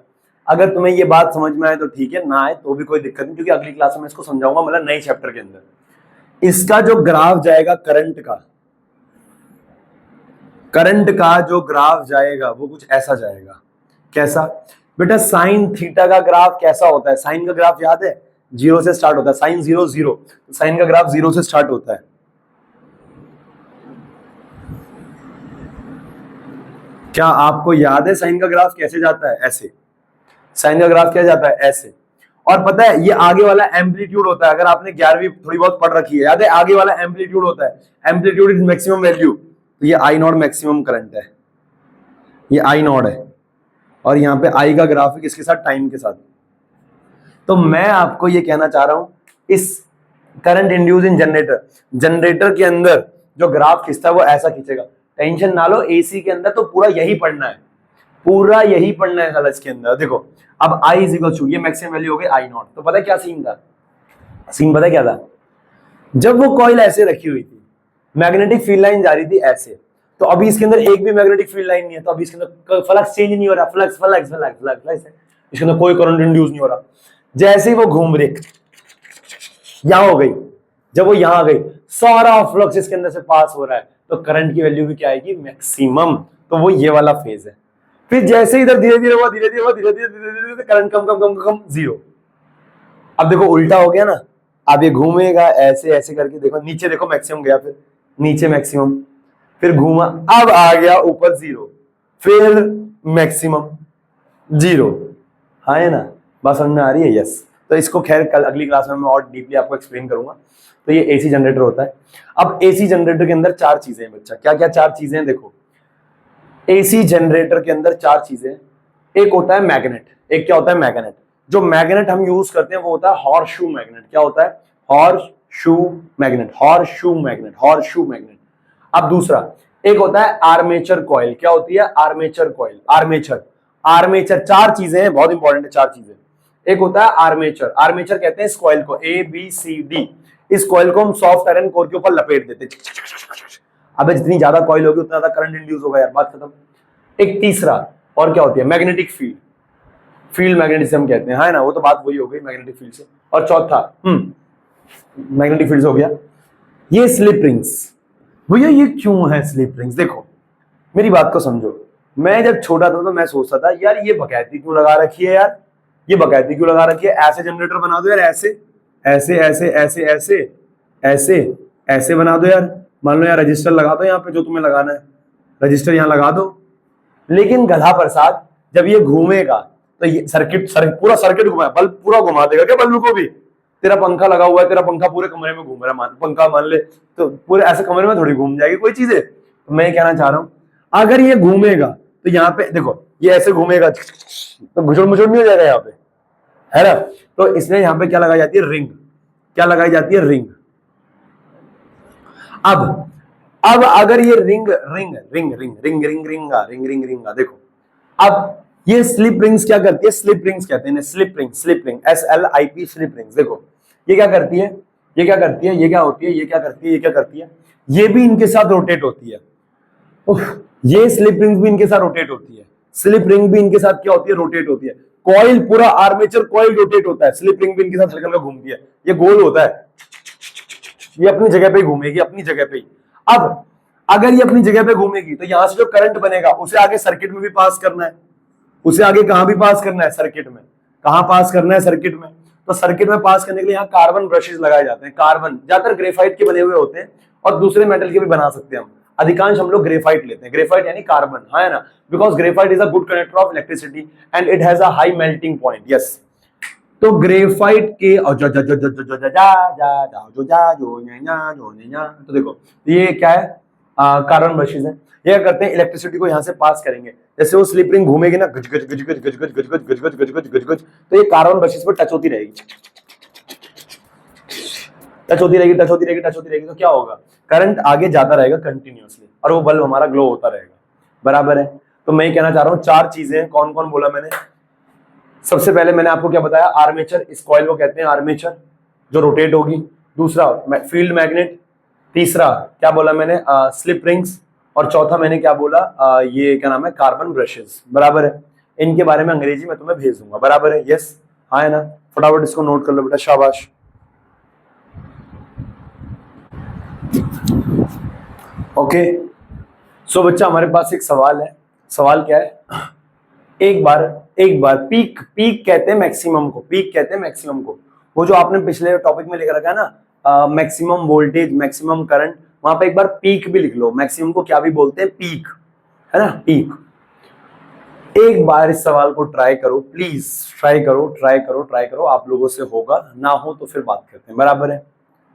अगर तुम्हें ये बात समझ में आए तो ठीक है, ना आए तो भी कोई दिक्कत नहीं, क्योंकि अगली क्लास में इसको समझाऊंगा, मतलब नए चैप्टर के अंदर। इसका जो ग्राफ जाएगा करंट का जो ग्राफ जाएगा वो कुछ ऐसा जाएगा। कैसा बेटा, साइन थीटा का ग्राफ कैसा होता है, साइन का ग्राफ याद है, 0 से स्टार्ट होता है, साइन 0 0, साइन का ग्राफ 0 से स्टार्ट होता है। क्या आपको याद है साइन का ग्राफ कैसे जाता है, ऐसे। साइन का ग्राफ क्या जाता है, ऐसे। और पता है ये आगे वाला एम्पलीट्यूड होता है, अगर आपने 11वीं थोड़ी बहुत पढ़ रखी है, याद है, आगे वाला एम्पलीट्यूड होता है, एम्पलीट्यूड इज मैक्सिमम वैल्यू। तो ये आई नॉट मैक्सिमम करंट है, ये आई नॉट है, और यहाँ पे आई का ग्राफ है किसके साथ, टाइम के साथ। तो मैं आपको ये कहना चाह रहा हूं, इस current induce in generator, generator के अंदर जो ग्राफ खींचता है वो ऐसा खींचेगा। टेंशन ना लो, एसी के अंदर तो पूरा यही पढ़ना है, पूरा यही पढ़ना है इसके अंदर। देखो अब आई इज इक्वल टू, ये मैक्सिमम वैल्यू हो गई आई नॉट। तो पता है क्या सीन था, सीन पता है क्या था, जब वो कॉइल ऐसे रखी हुई थी, मैग्नेटिक फील्ड लाइन जा रही थी ऐसे, तो अभी इसके अंदर एक भी मैग्नेटिक फील्ड लाइन नहीं है, तो अभी इसके अंदर फ्लक्स चेंज नहीं हो रहा, flux flux flux flux flux है, इसके अंदर कोई करंट इंड्यूस नहीं हो रहा। जैसे ही वो घूम रही, यहां हो गई, जब वो यहां आ गई, सारा फ्लक्स इसके अंदर से पास हो रहा है, तो करंट की वैल्यू भी क्या आएगी, मैक्सिमम। तो वो ये वाला फेज है। फिर जैसे इधर धीरे धीरे हुआ, धीरे धीरे हुआ, धीरे धीरे करंट कम कम कम कम, जीरो। अब देखो उल्टा हो गया ना, अब ये घूमेगा ऐसे ऐसे करके, देखो नीचे देखो मैक्सिमम गया, फिर नीचे मैक्सिमम, फिर घूमा, अब आ गया ऊपर जीरो, फिर मैक्सिमम जीरो। हाँ है ना, बात समझ में आ रही है, यस। तो इसको खैर कल अगली क्लास में मैं और डीपली आपको एक्सप्लेन करूंगा। तो ये एसी जनरेटर होता है। अब एसी जनरेटर के अंदर 4 चीजें हैं बच्चा, क्या क्या 4 चीजें हैं, देखो एसी जनरेटर के अंदर 4 चीजें, एक होता है मैग्नेट, एक क्या होता है मैग्नेट, जो मैग्नेट हम यूज करते हैं वो होता है हॉर्स शू मैग्नेट। क्या होता है, horse shoe magnet, horse shoe magnet, horse shoe magnet. अब दूसरा एक होता है आर्मेचर कॉइल। क्या होती है, आर्मेचर कॉइल, आर्मेचर, आर्मेचर। 4 चीजें हैं, बहुत इंपॉर्टेंट है 4 चीजें। एक होता है आर्मेचर, आर्मेचर कहते हैं इस कॉइल को, ए बी सी डी, इस कॉइल को हम सॉफ्ट आयरन कोर के ऊपर लपेट देते हैं। अबे जितनी ज्यादा कॉइल होगी उतना ज्यादा करंट इंड्यूस होगा यार, बात खत्म। एक तीसरा और क्या होती है, मैग्नेटिक फील्ड, फील्ड मैग्नेटिज्म कहते हैं, है ना, वो तो बात वही हो गई मैग्नेटिक फील्ड से। और चौथा मैग्नेटिक फील्ड हो गया। ये स्लिप रिंग्स, भैया ये क्यों है स्लिप रिंग्स, देखो मेरी बात को समझो। मैं जब छोटा था तो मैं सोचता था यार ये बकैती क्यों लगा रखी है यार, ये बकैती क्यों लगा रखी है, ऐसे जनरेटर बना दो यार, ऐसे ऐसे ऐसे ऐसे ऐसे ऐसे ऐसे बना दो यार। मान लो यार रजिस्टर लगा दो यहाँ पे, जो तुम्हें लगाना है रजिस्टर यहाँ लगा दो। लेकिन गधा प्रसाद, जब ये घूमेगा तो ये पूरा सर्किट घुमा, बल्ब पूरा घुमा देगा क्या, बल्ब को भी। तेरा पंखा लगा हुआ है, तेरा पंखा पूरे कमरे में घूम रहा है, पंखा मान ले, तो पूरे ऐसे कमरे में थोड़ी घूम जाएगी कोई चीजें। तो मैं कहना चाह रहा हूं, अगर ये घूमेगा तो यहाँ पे देखो, ये ऐसे घूमेगा तो घुसड़ मुचड़ नहीं हो जाएगा यहाँ पे, है ना। तो इसलिए यहाँ पे क्या लगाई जाती है, रिंग। क्या लगाई जाती है, रिंग। अब अब अगर ये ring ring ring ring ring ring ring देखो, अब ये स्लिप रिंग्स क्या करती है, स्लिप रिंग्स कहते हैं slip ring SLIP slip rings. देखो ये क्या करती है, ये क्या करती है, ये क्या होती है, ये क्या करती है, ये क्या करती है, ये भी इनके साथ रोटेट होती है। ये स्लिप रिंग्स भी इनके साथ रोटेट होती है, स्लिप रिंग भी इनके साथ क्या होती है, रोटेट होती है। कॉइल, पूरा आर्मेचर कॉइल रोटेट होता है, स्लिप रिंग भी इनके साथ हल्का हल्का घूमती है। ये गोल होता है, ये अपनी जगह पे घूमेगी, अपनी जगह पे ही। अब अगर ये अपनी जगह पे घूमेगी तो यहां से जो करंट बनेगा उसे आगे सर्किट में भी पास करना है, उसे आगे कहां भी पास करना है, सर्किट में। कहां पास करना है, सर्किट में। तो सर्किट में पास करने के लिए यहाँ कार्बन ब्रशेस लगाए जाते हैं। कार्बन ज्यादातर ग्रेफाइट के बने हुए होते हैं और दूसरे मेटल के भी बना सकते हैं हम, अधिकांश हम लोग ग्रेफाइट लेते हैं। ग्रेफाइट यानी कार्बन, है ना, because graphite is a good conductor of electricity and it has a high melting point. Yes, तो ग्रेफाइट के तो देखो ये क्या है, कार्बन ब्रशेस है। ये क्या करते हैं, इलेक्ट्रिसिटी को यहाँ से पास करेंगे। जैसे वो स्लिप रिंग घूमेगी ना, गज गज गज गज गज गज गज गज गज गज गज गज गज, तो ये कार्बन ब्रशेस पर टच होती रहेगी, टच होती रहेगी, टच होती रहेगी, टच होती रहेगी। तो क्या होगा, करंट आगे जाता रहेगा कंटिन्यूअसली और वो बल्ब हमारा ग्लो होता रहेगा। बराबर है। तो मैं कहना चाह रहा हूँ चार चीजें, कौन कौन बोला मैंने। सबसे पहले मैंने आपको क्या बताया, आर्मेचर, इस कॉइल को कहते हैं आर्मेचर, जो रोटेट होगी। दूसरा फील्ड मैग्नेट, तीसरा क्या बोला मैंने, स्लिप रिंग्स, और चौथा मैंने क्या बोला, ये क्या नाम है, कार्बन ब्रशेस। बराबर है। इनके बारे में अंग्रेजी में तुम्हें भेज दूंगा। बराबर है, यस, हाँ है ना। फटाफट इसको नोट कर लो बेटा, शाबाश। ओके, सो बच्चा हमारे पास एक सवाल है। सवाल क्या है, एक बार पीक कहते हैं मैक्सिमम को, पीक कहते हैं मैक्सिमम को। वो जो आपने पिछले टॉपिक में लिख रखा है ना, मैक्सिमम वोल्टेज, मैक्सिमम करंट, वहां पे एक बार पीक भी लिख लो। मैक्सिमम को क्या भी बोलते हैं, पीक, है ना, पीक। एक बार इस सवाल को ट्राई करो प्लीज, ट्राई करो, ट्राई करो, ट्राई करो। आप लोगों से होगा, ना हो तो फिर बात करते हैं। बराबर है,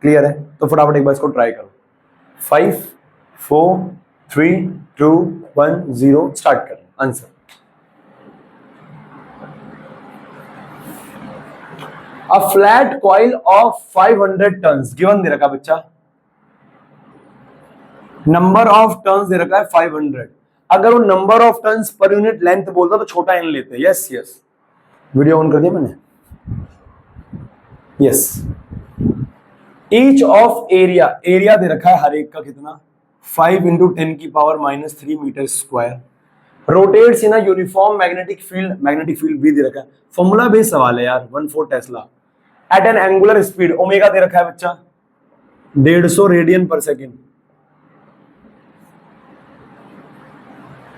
क्लियर है। तो फटाफट एक बार इसको ट्राई करो। 5 4 3 2 1 0 स्टार्ट करें answer. A flat coil of 500 tons given दे रखा बच्चा, नंबर ऑफ टर्न्स दे रखा है 500। अगर वो number of turns per unit length बोलता तो छोटा एन लेते। यस यस, वीडियो ऑन कर दिया मैंने, yes. Each of area, area दे रखा है हर एक का कितना, 5 × 10⁻³ metre square. Rotates in a uniform magnetic field, magnetic field भी दे रखा है। फॉर्मूला बेस्ड सवाल है यार, 1/4 tesla. At an angular speed, omega दे रखा है बच्चा 150 रेडियन पर second.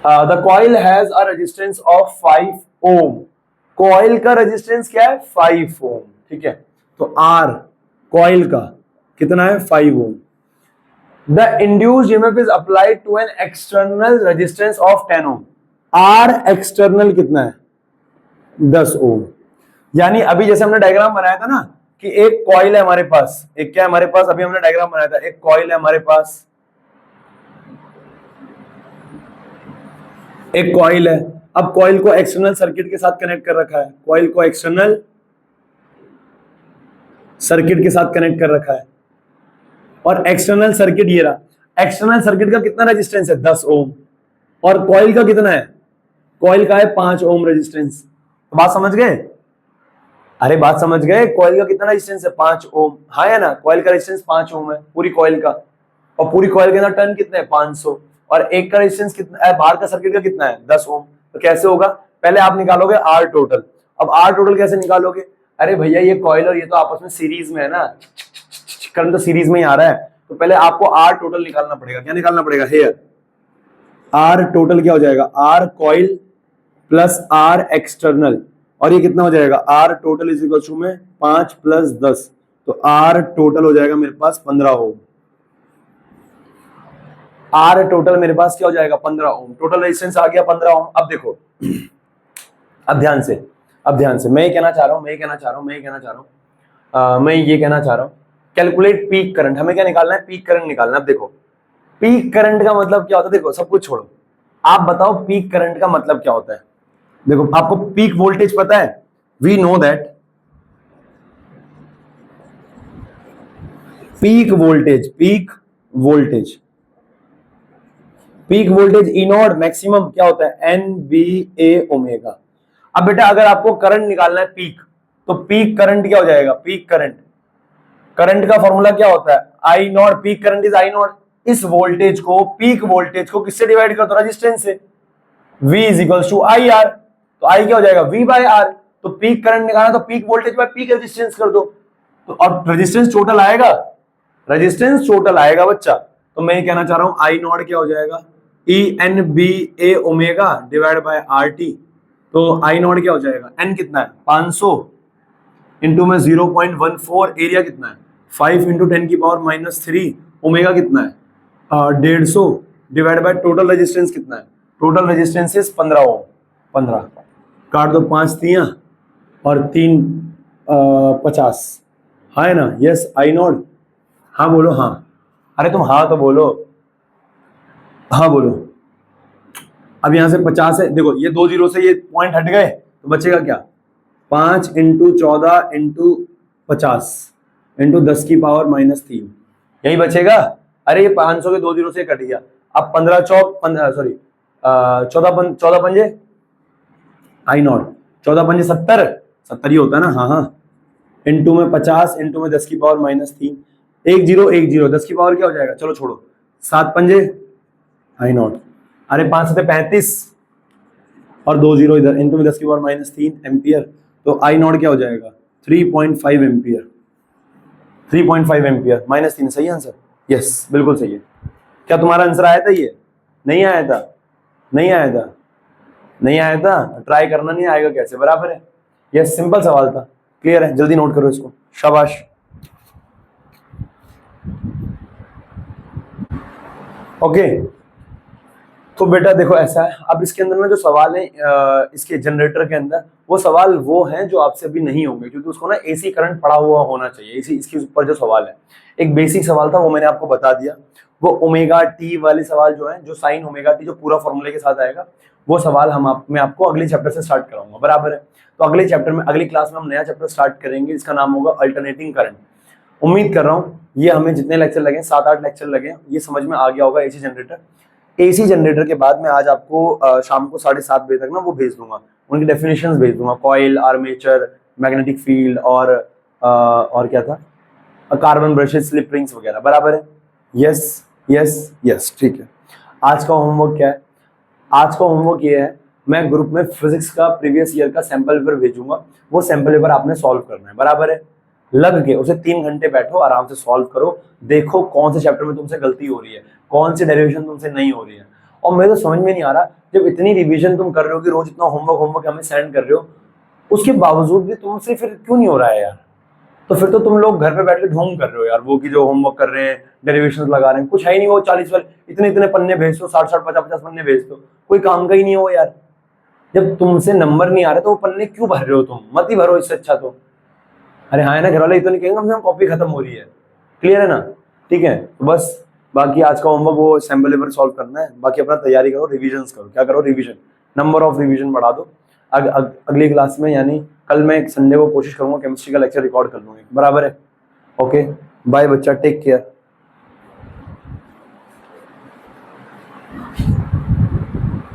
The coil has a resistance of 5 ohm. Coil का रेजिस्टेंस क्या है, 5 ओम। ठीक है, तो आर कॉइल का कितना है, 5 ohm. The induced EMF is applied to an external resistance of 10 ohm. R external कितना है, 10 ओम। यानी अभी जैसे हमने डायग्राम बनाया था ना कि एक कॉइल है हमारे पास, एक क्या है हमारे पास, अभी हमने डायग्राम बनाया था, एक कॉइल है हमारे पास, एक कॉइल है। अब कॉइल को एक्सटर्नल सर्किट के साथ कनेक्ट कर रखा है, कॉइल को एक्सटर्नल सर्किट के साथ कनेक्ट कर रखा है, और एक्सटर्नल सर्किट ये रहा। एक्सटर्नल सर्किट का कितना रेजिस्टेंस है, 10 ओम, और कॉइल का कितना है, कॉइल का है 5 ओम रेजिस्टेंस। तो बात समझ गए, अरे बात समझ गए, कॉइल का कितना रेजिस्टेंस है, 5 ओम, हाँ है ना। कॉइल का रेजिस्टेंस 5 ओम है पूरी कॉइल का, और पूरी कॉइल के अंदर टर्न कितने हैं, 500, और एक का रेजिस्टेंस कितना है, बाहर का सर्किट का कितना है, 10 ओम। तो कैसे होगा, पहले आप निकालोगे आर टोटल। अब आर टोटल कैसे निकालोगे, अरे भैया ये कॉइल और ये तो आपस में सीरीज में है ना, करंट तो सीरीज में ही आ रहा है, तो पहले आपको आर टोटल निकालना पड़ेगा। क्या निकालना पड़ेगा, हेयर आर टोटल क्या हो जाएगा, R coil plus R external, और ये कितना हो जाएगा, R total is equal to में 5 + 10, तो आर टोटल हो जाएगा मेरे पास 15 ओम। आर टोटल मेरे पास क्या हो जाएगा, 15 ओम। टोटल रेजिस्टेंस आ गया 15 ओम। अब देखो, अब ध्यान से, मैं ये कहना चाह रहा हूं, कैलकुलेट पीक करंट। हमें क्या निकालना है, पीक करंट निकालना है। अब देखो पीक करंट का मतलब क्या होता है, देखो सब कुछ छोड़ो, आप बताओ पीक करंट का मतलब क्या होता है। देखो आपको पीक वोल्टेज पता है, we know that peak voltage peak voltage E not maximum क्या होता है, एन बी ए ओमेगा। अब बेटा अगर आपको करंट निकालना है पीक, तो पीक करंट क्या हो जाएगा, पीक करंट, करंट का फॉर्मूला क्या होता है, I nought, peak current is I nought. इस वोल्टेज को, पीक वोल्टेज को किससे डिवाइड कर दो, रेजिस्टेंस से, V is equals to I R. तो आई क्या हो जाएगा, V बाय आर। तो पीक करंट निकालना तो peak voltage by peak resistance कर दो, तो और रेजिस्टेंस टोटल आएगा, रेजिस्टेंस टोटल आएगा बच्चा। तो मैं ये कहना चाह रहा हूं आई नॉट क्या हो जाएगा, E N B A omega divide by R T. तो आई नॉट क्या हो जाएगा, एन कितना है 500 इंटू में 0.14, एरिया कितना है 5 इंटू 10 की पावर -3, ओमेगा कितना है 150 डिवाइड बाय टोटल रेजिस्टेंस कितना है, टोटल रेजिस्टेंस इज 15 ओम। 15 काट दो, 5 तियां और 3 50, हाँ है ना, यस आई नॉट, हाँ बोलो हाँ, अरे तुम हाँ तो बोलो, हाँ बोलो। अब यहां से 50 है, देखो ये 2 जीरो से ये पॉइंट हट गए, तो बचेगा क्या 5 इंटू 14 इंटू 50 इंटू 10 की पावर -3, यही बचेगा। अरे ये 500 के 2 जीरो से कट गया। अब 15 चौक 15 सॉरी 14 पंजे आई नॉट, 14 पंजे 70, 70 ही होता है ना, हाँ हाँ, इंटू में 50 इंटू में 10 की पावर -3, 1 0 1 0, 10 की पावर क्या हो जाएगा, चलो छोड़ो, 7 पंजे आई नॉट, अरे 5 से 35 और 2 जीरो इधर, इंटू में 10 की पावर -3 एम्पियर। तो आई नॉट क्या हो जाएगा 3.5 एम्पियर, 3.5 एम्पियर -3, सही आंसर, यस बिल्कुल सही है। क्या तुम्हारा आंसर आया था, ये नहीं आया था, नहीं आया था, नहीं आया था, ट्राई करना, नहीं आएगा कैसे, बराबर है, यस सिंपल सवाल था, क्लियर है, जल्दी नोट करो इसको, शाबाश। ओके तो बेटा देखो ऐसा है, अब इसके अंदर ना जो सवाल है इसके जनरेटर के अंदर, वो सवाल वो हैं जो आपसे अभी नहीं होंगे, क्योंकि उसको ना एसी करंट पड़ा हुआ होना चाहिए। इसी इसके ऊपर जो सवाल है, एक बेसिक सवाल था वो मैंने आपको बता दिया, वो ओमेगा टी वाले सवाल जो है, जो साइन ओमेगा टी जो पूरा फॉर्मूले के साथ आएगा, वो सवाल मैं आपको अगले चैप्टर से स्टार्ट कराऊंगा, बराबर है। तो अगले चैप्टर में, अगली क्लास में हम नया चैप्टर स्टार्ट करेंगे, इसका नाम होगा अल्टरनेटिंग करंट। उम्मीद कर रहा हूँ ये हमें जितने लेक्चर लगे, 7-8 लेक्चर लगे, ये समझ में आ गया होगा एसी जनरेटर। एसी जनरेटर के बाद में आज आपको शाम को 7:30 बजे तक ना वो भेज दूंगा, उनकी डेफिनेशंस भेज दूंगा, कॉइल, आर्मेचर, मैग्नेटिक फील्ड और क्या था, कार्बन ब्रशेस, स्लिप रिंग्स वगैरह, बराबर है, यस यस यस, ठीक है। आज का होमवर्क क्या है, आज का होमवर्क ये है, मैं ग्रुप में फिजिक्स का प्रीवियस ईयर का सैंपल पेपर भेजूंगा, वो सैंपल पेपर आपने सॉल्व करना है, बराबर है, लग के उसे 3 घंटे बैठो, आराम से सॉल्व करो, देखो कौन से चैप्टर में तुमसे गलती हो रही है, कौन सी डेरिवेशन तुमसे नहीं हो रही है। और मुझे तो समझ में नहीं आ रहा, जब इतनी रिवीजन तुम कर रहे हो कि रोज इतना होमवर्क हमें सेंड कर रहे हो, उसके बावजूद भी तुमसे फिर क्यों नहीं हो रहा है यार। तो फिर तो तुम लोग घर पे बैठ के ढोंग कर रहे हो यार, वो की जो होमवर्क कर रहे हैं, डेरिवेशन लगा रहे हैं, कुछ है ही नहीं, वो 40 वाले इतने इतने पन्ने भेज दो, 60 50 पन्ने भेज दो, कोई काम का ही नहीं हो यार। जब तुमसे नंबर नहीं आ रहे तो वो पन्ने क्यों भर रहे हो तुम, मत ही भरो, इससे अच्छा तो अरे हाँ है ना, घर वाले तो नहीं कहेंगे हमसे कॉपी खत्म हो रही है, क्लियर है ना, ठीक है। तो बस बाकी आज का होमवर्क वो सैंपल पेपर सॉल्व करना है, बाकी अपना तैयारी करो, रिविजन्स करो, क्या करो, रिवीजन, नंबर ऑफ रिवीजन बढ़ा दो। अगली क्लास में यानी कल मैं संडे को कोशिश करूंगा केमिस्ट्री का लेक्चर रिकॉर्ड कर लूंगा, बराबर है, ओके बाय बच्चा, टेक केयर।